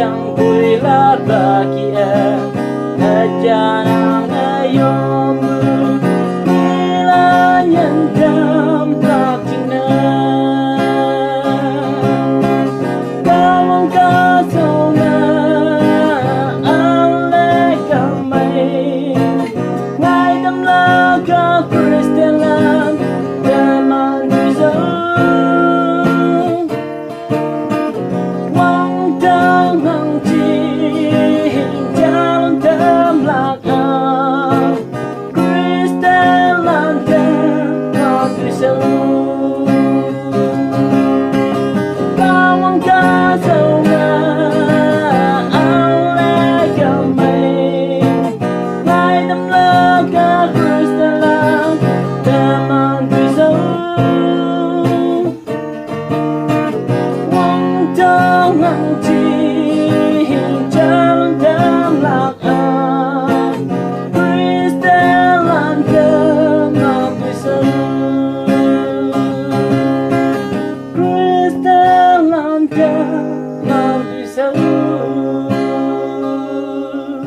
yang kuilat bagi janang ayom nila nyendam tak jingne Kahwang kasona ale kamay ngay đâm la ka Christian land teman bisa Wang tang hang ching jalon tem lạc Christian land teman bisa Kahwang kasona ale kamay ngay đâm la ka Christian land teman bisa Wang tang hang ching jalon tem lạc Christian land teman bisa Christian land teman bisa